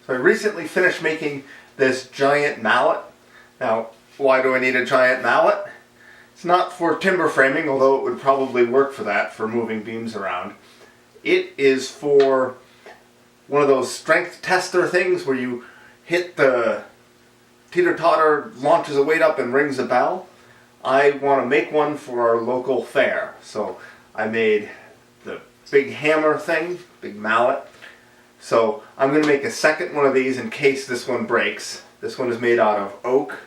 So I recently finished making this giant mallet. Now, why do I need a giant mallet? It's not for timber framing, although it would probably work for that, for moving beams around. It is for one of those strength tester things where you hit the teeter-totter, launches a weight up and rings a bell. I want to make one for our local fair. So I made the big hammer thing, big mallet. So I'm going to make a second one of these in case this one breaks. This one is made out of oak.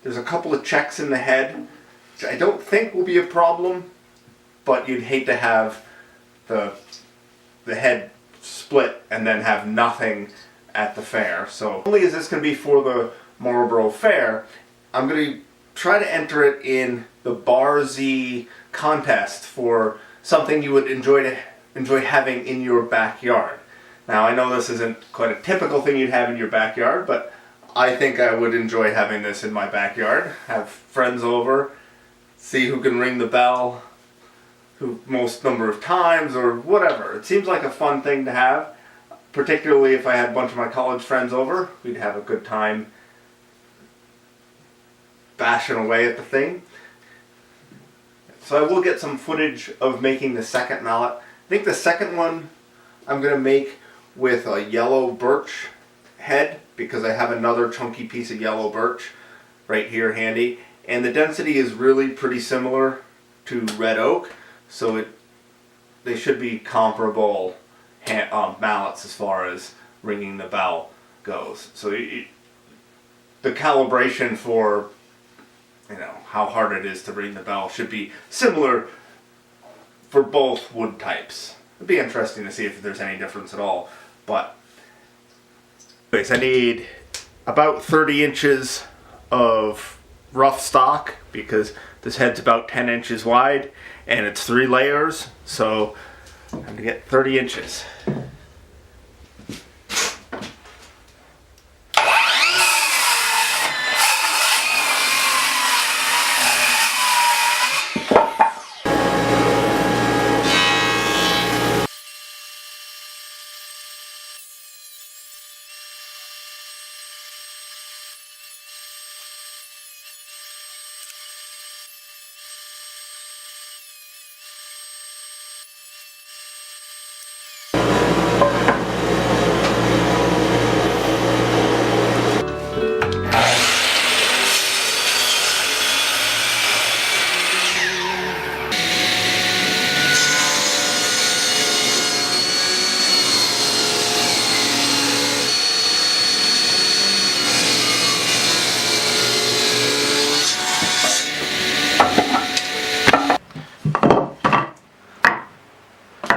There's a couple of checks in the head, which I don't think will be a problem, but you'd hate to have the head split and then have nothing at the fair. So not only is this going to be for the Marlboro Fair, I'm going to try to enter it in the Bar Z contest for something you would enjoy having in your backyard. Now, I know this isn't quite a typical thing you'd have in your backyard, but I think I would enjoy having this in my backyard. Have friends over, see who can ring the bell, who most number of times, or whatever. It seems like a fun thing to have, particularly if I had a bunch of my college friends over. We'd have a good time bashing away at the thing. So I will get some footage of making the second mallet. I think the second one I'm going to make with a yellow birch head, because I have another chunky piece of yellow birch right here handy, and the density is really pretty similar to red oak, so they should be comparable mallets as far as ringing the bell goes. So the calibration for how hard it is to ring the bell should be similar for both wood types. It'd be interesting to see if there's any difference at all. But anyways, I need about 30 inches of rough stock, because this head's about 10 inches wide and it's 3 layers, so I'm going to get 30 inches.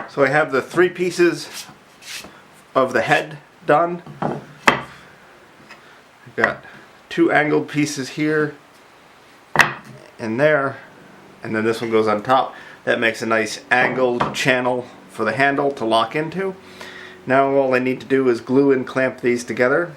So I have the 3 pieces of the head done. I've got 2 angled pieces here and there, and then this one goes on top. That makes a nice angled channel for the handle to lock into. Now all I need to do is glue and clamp these together.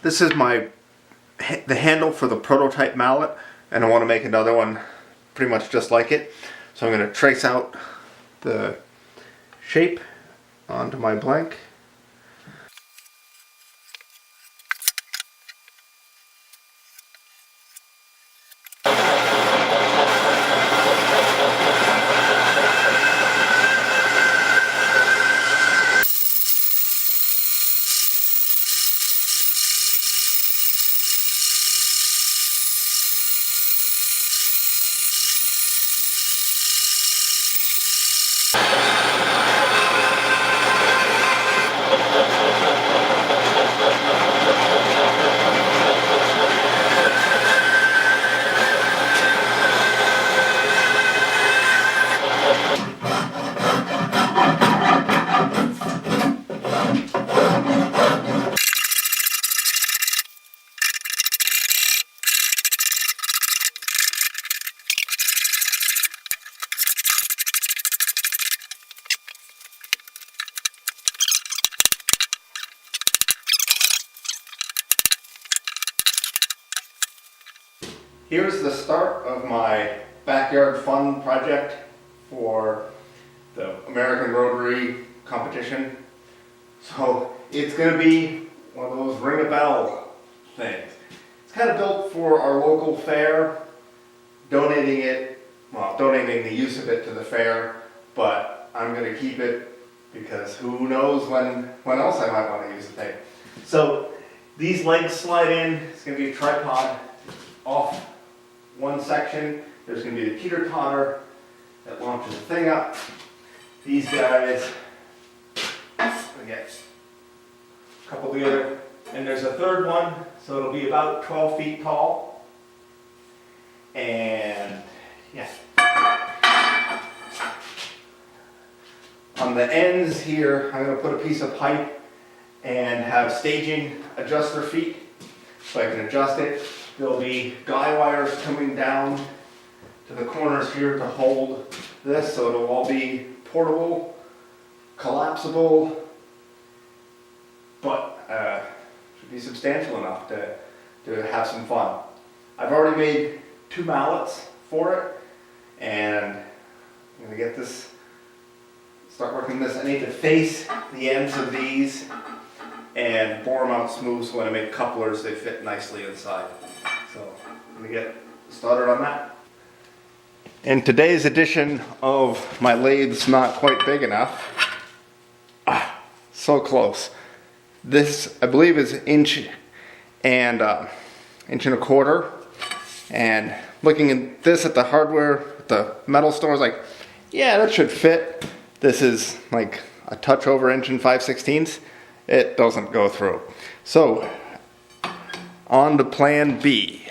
This is the handle for the prototype mallet, and I want to make another one pretty much just like it. So I'm going to trace out the shape onto my blank. Here's the start of my backyard fun project for the American Rotary competition. So it's going to be one of those ring a bell things. It's kind of built for our local fair, donating the use of it to the fair, but I'm going to keep it because who knows when else I might want to use the thing. So these legs slide in. It's going to be a tripod off one section. There's going to be the teeter-totter that launches the thing up. These guys, I guess, a couple together. And there's a third one, so it'll be about 12 feet tall. And yeah. On the ends here, I'm going to put a piece of pipe and have staging adjuster feet so I can adjust it. There'll be guy wires coming down to the corners here to hold this, so it'll all be portable, collapsible, but should be substantial enough to have some fun. I've already made 2 mallets for it, and I'm going to get this, start working this. I need to face the ends of these and bore them out smooth, so when I make couplers they fit nicely inside. So I'm going to get started on that. In today's edition of my lathes not quite big enough, so close. This I believe is inch and a quarter, and looking at this at the hardware at the metal store, I was like, yeah, that should fit. This is like a touch over inch and 5/16. It doesn't go through. So on to plan B.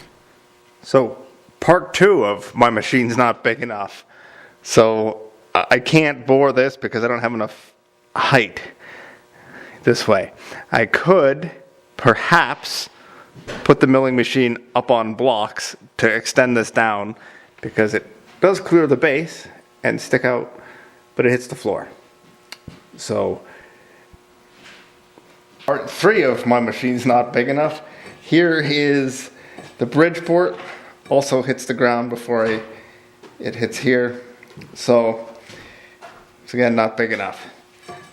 So part 2 of my machine's not big enough. So I can't bore this because I don't have enough height this way. I could perhaps put the milling machine up on blocks to extend this down, because it does clear the base and stick out, but it hits the floor. So part 3 of my machine's not big enough. Here is the Bridgeport, also hits the ground before it hits here. So it's again not big enough.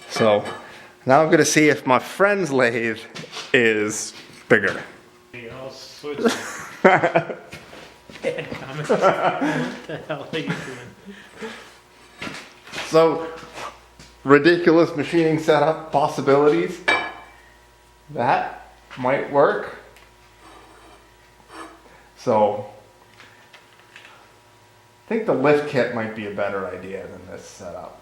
So now I'm going to see if my friend's lathe is bigger. I'll switch. Bad comments. What the hell are you doing? So, ridiculous machining setup possibilities. That might work. So, I think the lift kit might be a better idea than this setup.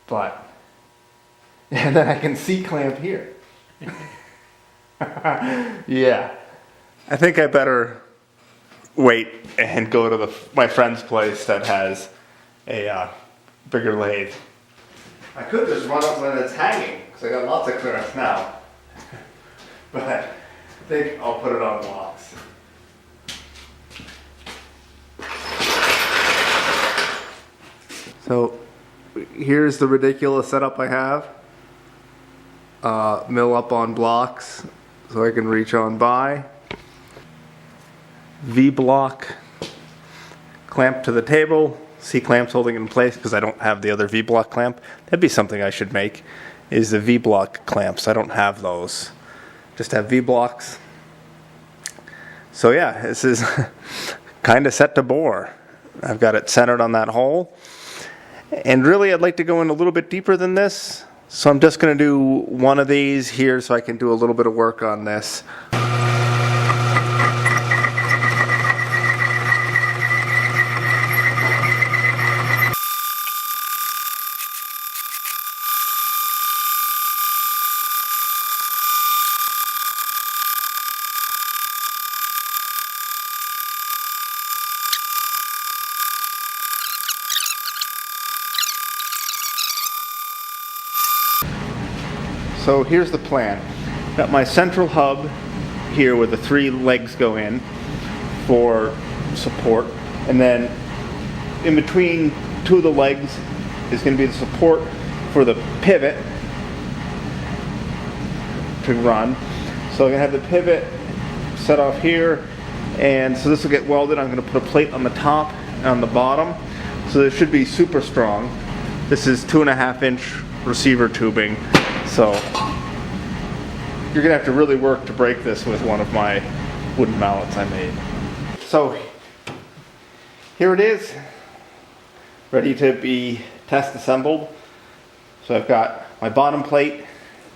But, and then I can C-clamp here. Yeah. I think I better wait and go to my friend's place that has a bigger lathe. I could just run up when it's hanging, because I got lots of clearance now. But I think I'll put it on blocks. So here's the ridiculous setup I have. Mill up on blocks so I can reach on by. V-block clamp to the table. C-clamps holding it in place because I don't have the other V-block clamp. That'd be something I should make, is the V-block clamps. I don't have those. Just have V-blocks. So yeah, this is kind of set to bore. I've got it centered on that hole. And really I'd like to go in a little bit deeper than this. So I'm just going to do one of these here so I can do a little bit of work on this. So here's the plan. Got my central hub here where the 3 legs go in for support, and then in between 2 of the legs is going to be the support for the pivot to run. So I'm going to have the pivot set off here, and so this will get welded. I'm going to put a plate on the top and on the bottom, so this should be super strong. This is 2.5-inch receiver tubing, so you're going to have to really work to break this with one of my wooden mallets I made. So here it is, ready to be test assembled. So I've got my bottom plate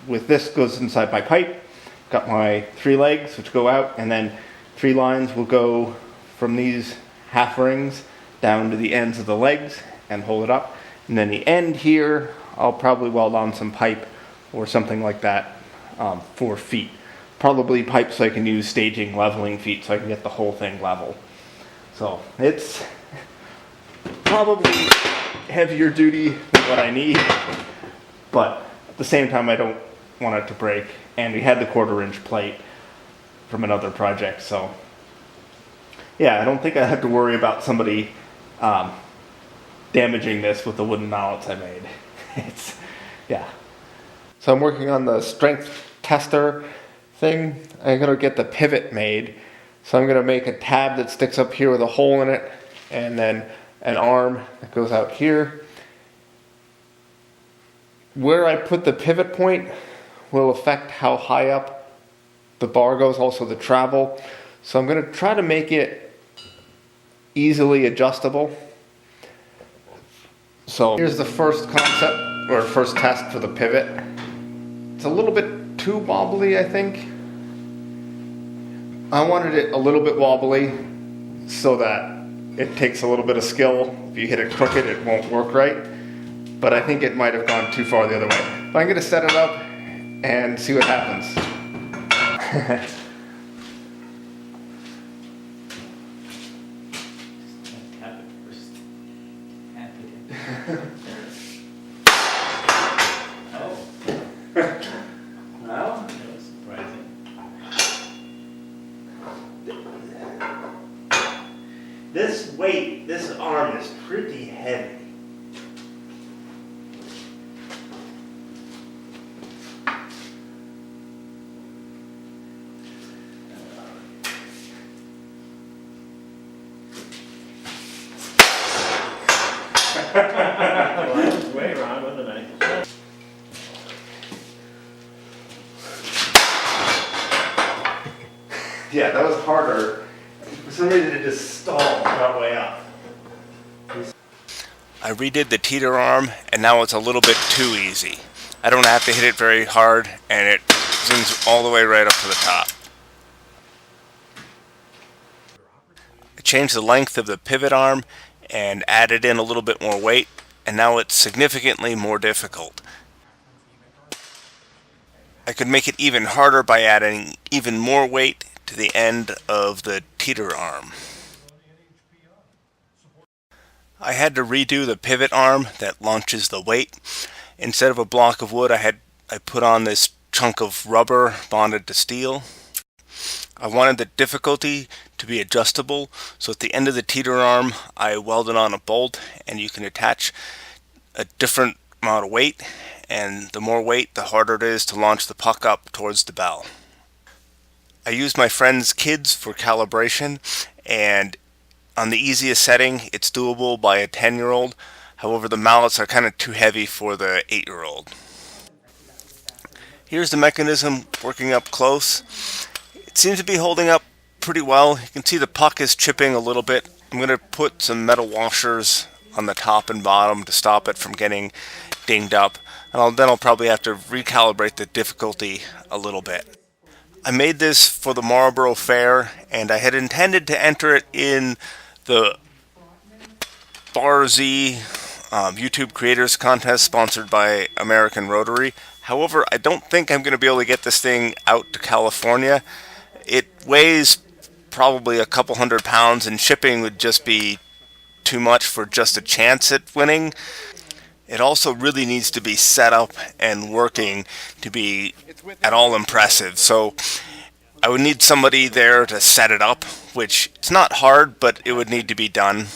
with this goes inside my pipe. Got my 3 legs which go out, and then 3 lines will go from these half rings down to the ends of the legs and hold it up. And then the end here, I'll probably weld on some pipe or something like that for feet. Probably pipe so I can use staging leveling feet so I can get the whole thing level. So it's probably heavier duty than what I need, but at the same time I don't want it to break. And we had the 1/4-inch plate from another project, so yeah, I don't think I have to worry about somebody damaging this with the wooden mallets I made. Yeah. So I'm working on the strength tester thing. I'm gonna get the pivot made. So I'm gonna make a tab that sticks up here with a hole in it, and then an arm that goes out here. Where I put the pivot point will affect how high up the bar goes, also the travel. So I'm going to try to make it easily adjustable. So here's the first concept, or first test for the pivot. It's a little bit too wobbly, I think. I wanted it a little bit wobbly so that it takes a little bit of skill. If you hit it crooked, it won't work right. But I think it might have gone too far the other way. But I'm going to set it up and see what happens. Tap it first. Tap it. Oh. Well, that was surprising. This weight, this arm is pretty heavy. Well, I was way wrong, wasn't I? Yeah, that was harder. For some reason it just stalled on our way up. I redid the teeter arm, and now it's a little bit too easy. I don't have to hit it very hard, and it zooms all the way right up to the top. I changed the length of the pivot arm and added in a little bit more weight, and now it's significantly more difficult. I could make it even harder by adding even more weight to the end of the teeter arm. I had to redo the pivot arm that launches the weight. Instead of a block of wood, I put on this chunk of rubber bonded to steel. I wanted the difficulty to be adjustable, so at the end of the teeter arm I welded on a bolt, and you can attach a different amount of weight, and the more weight the harder it is to launch the puck up towards the bell. I used my friend's kids for calibration, and on the easiest setting it's doable by a 10-year-old. However, the mallets are kind of too heavy for the 8-year-old. Here's the mechanism working up close. It seems to be holding up pretty well. You can see the puck is chipping a little bit. I'm going to put some metal washers on the top and bottom to stop it from getting dinged up. And then I'll probably have to recalibrate the difficulty a little bit. I made this for the Marlboro Fair, and I had intended to enter it in the Bar Z YouTube Creators Contest sponsored by American Rotary. However, I don't think I'm going to be able to get this thing out to California. It weighs probably a couple 100 pounds, and shipping would just be too much for just a chance at winning. It also really needs to be set up and working to be at all impressive. So I would need somebody there to set it up, which it's not hard, but it would need to be done.